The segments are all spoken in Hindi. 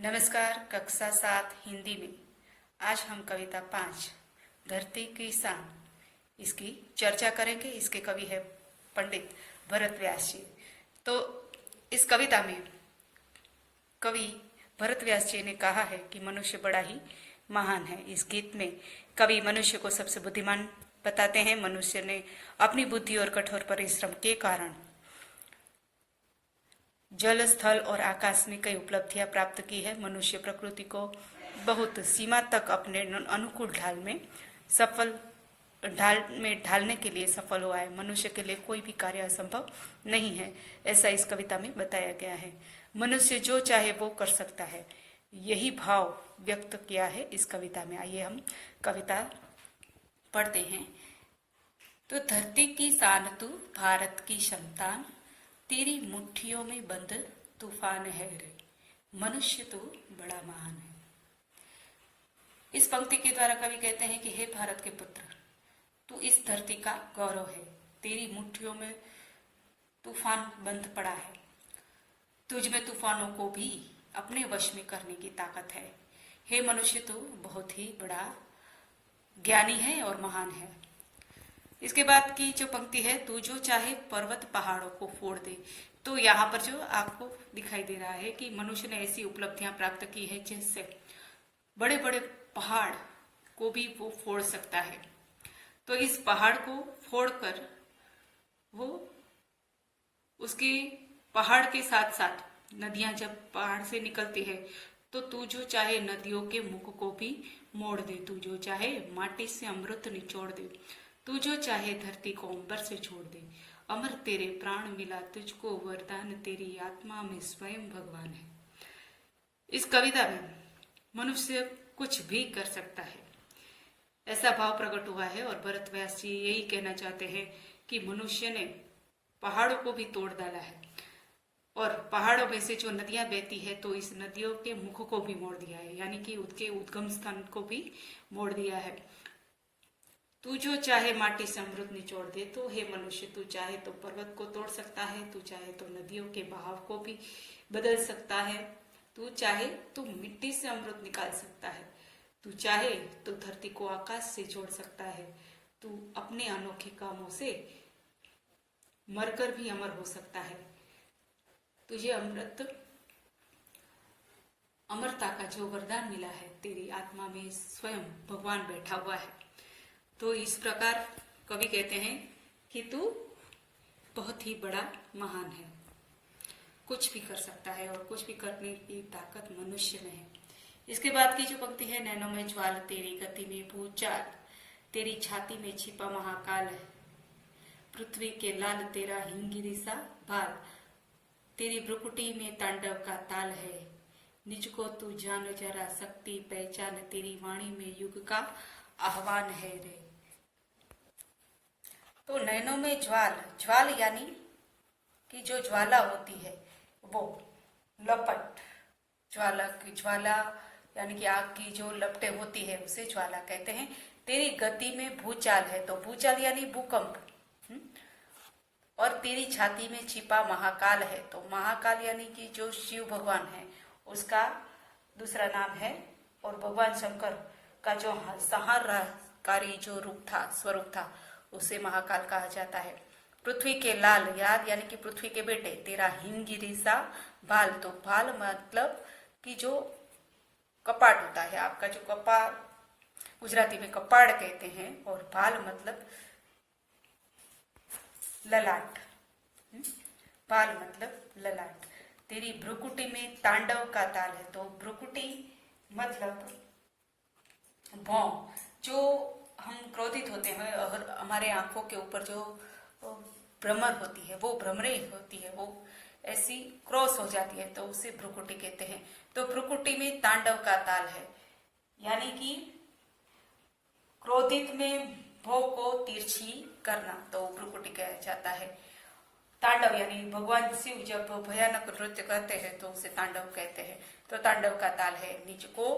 नमस्कार। कक्षा 7 हिंदी में आज हम कविता 5 धरती की शान इसकी चर्चा करेंगे। इसके कवि है पंडित भरत व्यास जी। तो इस कविता में कवि भरत व्यास जी ने कहा है कि मनुष्य बड़ा ही महान है। इस गीत में कवि मनुष्य को सबसे बुद्धिमान बताते हैं। मनुष्य ने अपनी बुद्धि और कठोर परिश्रम के कारण जल, स्थल और आकाश में कई उपलब्धियां प्राप्त की है। मनुष्य प्रकृति को बहुत सीमा तक अपने अनुकूल ढालने के लिए सफल हुआ है। मनुष्य के लिए कोई भी कार्य असंभव नहीं है, ऐसा इस कविता में बताया गया है। मनुष्य जो चाहे वो कर सकता है, यही भाव व्यक्त किया है इस कविता में। आइए हम कविता पढ़ते हैं। तो धरती की शान तू, भारत की संतान, तेरी मुट्ठियों में बंद तूफान है रे, मनुष्य तो बड़ा महान है। इस पंक्ति के द्वारा कवि कहते हैं कि हे भारत के पुत्र, तू इस धरती का गौरव है। तेरी मुट्ठियों में तूफान बंद पड़ा है। तुझ में तूफानों को भी अपने वश में करने की ताकत है। हे मनुष्य, तू बहुत ही बड़ा ज्ञानी है और महान है। इसके बाद की जो पंक्ति है, तू जो चाहे पर्वत पहाड़ों को फोड़ दे। तो यहाँ पर जो आपको दिखाई दे रहा है कि मनुष्य ने ऐसी उपलब्धियां प्राप्त की है जिससे बड़े बड़े पहाड़ को भी वो फोड़ सकता है। तो इस पहाड़ को फोड़कर वो उसके पहाड़ के साथ साथ नदियां जब पहाड़ से निकलती है तो तू जो चाहे नदियों के मुख को भी मोड़ दे। तू जो चाहे माटी से अमृत निचोड़ दे। तू जो चाहे धरती को अंबर से छोड़ दे। अमर तेरे प्राण मिला तुझको वरदान, तेरी आत्मा में स्वयं भगवान है। इस कविता में मनुष्य कुछ भी कर सकता है, ऐसा भाव प्रकट हुआ है। और भरत व्यास जी यही कहना चाहते हैं कि मनुष्य ने पहाड़ों को भी तोड़ डाला है और पहाड़ों में से जो नदियां बहती है तो इस नदियों के मुख को भी मोड़ दिया है, यानी कि उसके उद्गम स्थान को भी मोड़ दिया है। तू जो चाहे माटी से अमृत निचोड़ दे। तो हे मनुष्य, तू चाहे तो पर्वत को तोड़ सकता है, तू चाहे तो नदियों के बहाव को भी बदल सकता है, तू चाहे तो मिट्टी से अमृत निकाल सकता है, तू चाहे तो धरती को आकाश से जोड़ सकता है, तू अपने अनोखे कामों से मरकर भी अमर हो सकता है। तुझे अमरता का जो वरदान मिला है, तेरी आत्मा में स्वयं भगवान बैठा हुआ है। तो इस प्रकार कवि कहते हैं कि तू बहुत ही बड़ा महान है, कुछ भी कर सकता है और कुछ भी करने की ताकत मनुष्य में है। इसके बाद की जो पंक्ति है, नैनों में ज्वाल, तेरी गति में भूचाल, तेरी छाती में छिपा महाकाल है, पृथ्वी के लाल तेरा हिंगिरी सा भाल, तेरी भ्रुकुटी में तांडव का ताल है, निज को तू जान जरा शक्ति पहचान, तेरी वाणी में युग का आह्वान है रे। तो नैनों में ज्वाल, ज्वाल यानी कि जो ज्वाला होती है वो लपट, ज्वाला यानी कि आग की जो लपटें होती है उसे ज्वाला कहते हैं। तेरी गति में भूचाल है, तो भूचाल यानी भूकंप। और तेरी छाती में छिपा महाकाल है, तो महाकाल यानी कि जो शिव भगवान है उसका दूसरा नाम है। और भगवान शंकर का जो संहारकारी जो रूप था, स्वरूप था, उसे महाकाल कहा जाता है। पृथ्वी के लाल, याद यानी कि पृथ्वी के बेटे, तेरा हिमगिरी सा भाल, तो भाल मतलब कि जो कपाट होता है आपका, जो कपाड़ गुजराती में कपाड़ कहते हैं, और भाल मतलब ललाट। भाल मतलब ललाट। तेरी भ्रुकुटी में तांडव का ताल है, तो भ्रुकुटी मतलब भौं। जो हम क्रोधित होते हैं और हमारे आंखों के ऊपर जो भ्रमर होती है, वो भ्रमरे होती है, वो ऐसी क्रॉस हो जाती है, तो उसे भ्रुकुटी कहते हैं। तो भ्रुकुटी में तांडव का ताल है, यानी कि क्रोधित में भौ को तिरछी करना, तो भ्रुकुटी कहा जाता है। तांडव यानी भगवान शिव जब भयानक नृत्य करते हैं तो उसे तांडव कहते हैं। तो तांडव का ताल है, निज को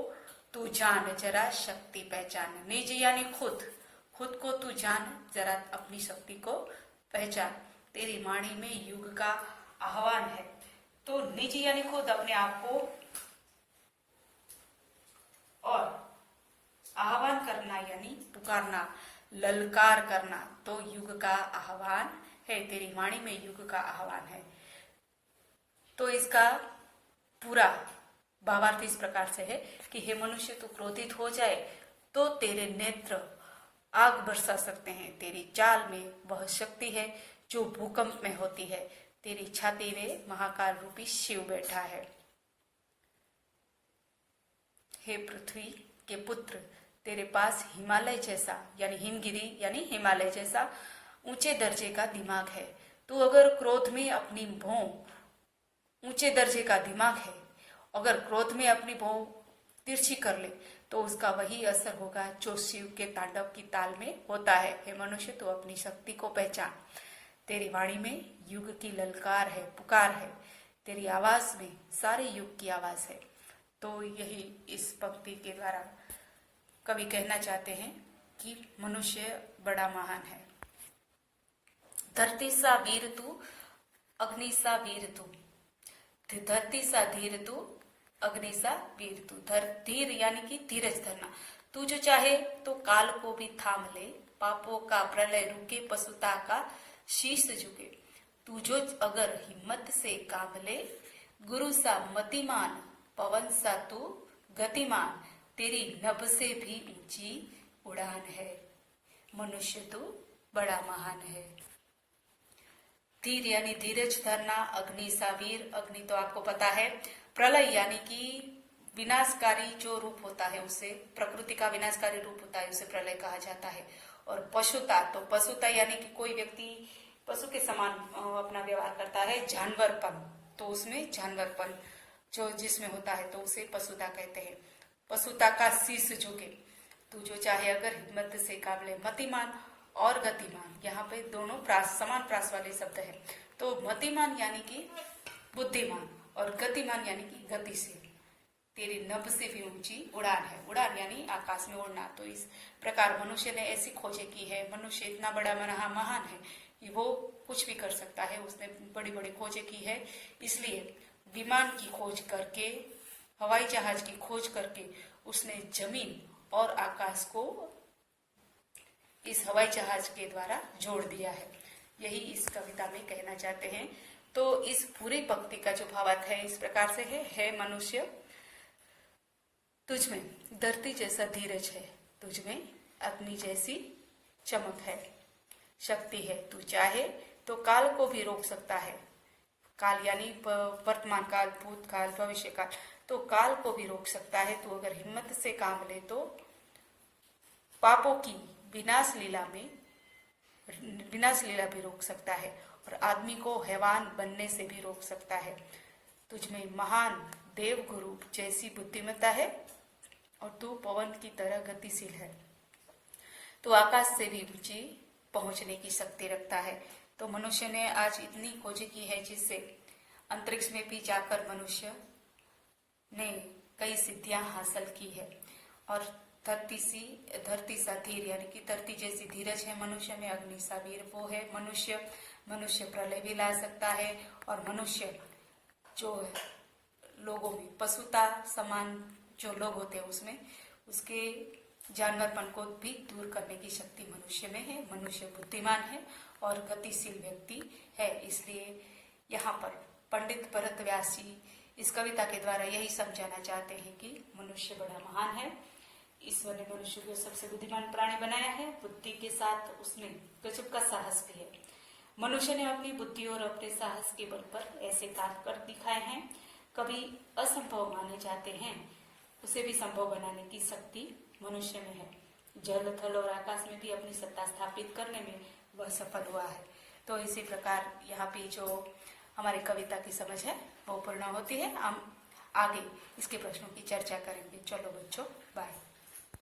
तू जान जरा शक्ति पहचान। निज यानी खुद, खुद को तू जान जरा, अपनी शक्ति को पहचान, तेरी वाणी में युग का आह्वान है। तो निज यानी खुद, अपने आप को पुकारना, ललकार करना तो युग का आह्वान है। तेरी वाणी में युग का आह्वान है। तो इसका पूरा भावार्थ इस प्रकार से है कि हे मनुष्य, तू क्रोधित हो जाए तो तेरे नेत्र आग बरसा सकते हैं। तेरी चाल में वह शक्ति है जो भूकंप में होती है। तेरी छाती में महाकाल रूपी शिव बैठा है। हे पृथ्वी के पुत्र, तेरे पास हिमालय जैसा यानी हिमगिरी यानी हिमालय जैसा ऊंचे दर्जे का दिमाग है। तू अगर क्रोध में अपनी भौं ऊंचे दर्जे का दिमाग है, अगर क्रोध में अपनी भौं तिरछी कर ले तो उसका वही असर होगा जो शिव के तांडव की ताल में होता है। हे मनुष्य, तू अपनी शक्ति को पहचान। तेरी वाणी में युग की ललकार है, पुकार है। तेरी आवाज में सारे युग की आवाज है। तो यही इस पंक्ति के द्वारा कवि कहना चाहते हैं कि मनुष्य बड़ा महान है। धरती सा वीर तू, अग्नि सा वीर तू। धरती सा धीर तू, अग्नि सा वीर तू। धीर यानी कि धीरज धरना। तू जो चाहे तो काल को भी थाम ले, पापों का प्रलय रुके, पशुता का शीश झुके। तू जो अगर हिम्मत से काम ले, गुरु सा मतिमान, पवन सा तू गतिमान। तेरी नभ से भी ऊंची उड़ान है। मनुष्य तू बड़ा महान है। धीर यानी धीरज धरना, अग्नि सा वीर। अग्नि तो आपको पता है प्रलय यानी कि विनाशकारी जो रूप होता है, उसे प्रकृति का विनाशकारी रूप होता है, उसे प्रलय कहा जाता है। और पशुता, तो पशुता यानी कि कोई व्यक्ति पशु के समान अपना व्यवहार करता है। जानवरपन, तो उसमें जानवरपन जो जिसमें होता है तो उसे पशुता कहते हैं। पशुता का शीश झुके। तू जो चाहे अगर हिम्मत से काम ले। मतिमान और गतिमान, यहाँ पे दोनों समान प्रास वाले शब्द है। तो मतिमान यानी कि बुद्धिमान और गतिमान यानी कि गतिशील। तेरी नभ से भी ऊंची उड़ान है। उड़ान यानी आकाश में उड़ना। तो इस प्रकार मनुष्य ने ऐसी खोजें की है। मनुष्य इतना बड़ा महान है कि वो कुछ भी कर सकता है। उसने बड़ी बड़ी खोजें की है। इसलिए विमान की खोज करके, हवाई जहाज की खोज करके उसने जमीन और आकाश को इस हवाई जहाज के द्वारा जोड़ दिया है। यही इस कविता में कहना चाहते हैं। तो इस पूरी पंक्ति का जो भावार्थ है इस प्रकार से है। हे मनुष्य, तुझ में धरती जैसा धीरज है, तुझ में अग्नि जैसी चमक है, शक्ति है। तू चाहे तो काल को भी रोक सकता है। काल यानी वर्तमान काल, भूतकाल, भविष्य काल। तो काल को भी रोक सकता है। तू अगर हिम्मत से काम ले तो पापों की विनाश लीला भी रोक सकता है और आदमी को हैवान बनने से भी रोक सकता है। तुझमें महान देव गुरु जैसी बुद्धिमत्ता है और तू पवन की तरह गतिशील है। तू आकाश से भी ऊंची पहुंचने की शक्ति रखता है। तो मनुष्य ने आज इतनी खोजें की है जिससे अंतरिक्ष में भी जाकर मनुष्य ने कई सिद्धियां हासिल की है। और धरती सा धीर यानी कि धरती जैसी धीरज है मनुष्य में। अग्नि सा वीर वो है मनुष्य प्रलय भी ला सकता है। और मनुष्य जो लोगों में पशुता समान जो लोग होते हैं उसमें उसके जानवरपन को भी दूर करने की शक्ति मनुष्य में है। मनुष्य बुद्धिमान है और गतिशील व्यक्ति है। इसलिए यहाँ पर पंडित भरत व्यास जी इस कविता के द्वारा यही समझाना चाहते हैं कि मनुष्य बड़ा महान है। ईश्वर ने मनुष्य को सबसे बुद्धिमान प्राणी बनाया है। बुद्धि के साथ उसने गजब का साहस भी है। मनुष्य ने अपनी बुद्धि और अपने साहस के बल पर ऐसे कार्य कर दिखाए हैं। कभी असंभव माने जाते हैं, उसे भी संभव बनाने की शक्ति मनुष्य में है। जल, थल और आकाश में भी अपनी सत्ता स्थापित करने में वह सफल हुआ है। तो इसी प्रकार यहाँ पे जो हमारी कविता की समझ है वो पूर्ण होती है। हम आगे इसके प्रश्नों की चर्चा करेंगे। चलो बच्चों, बाय।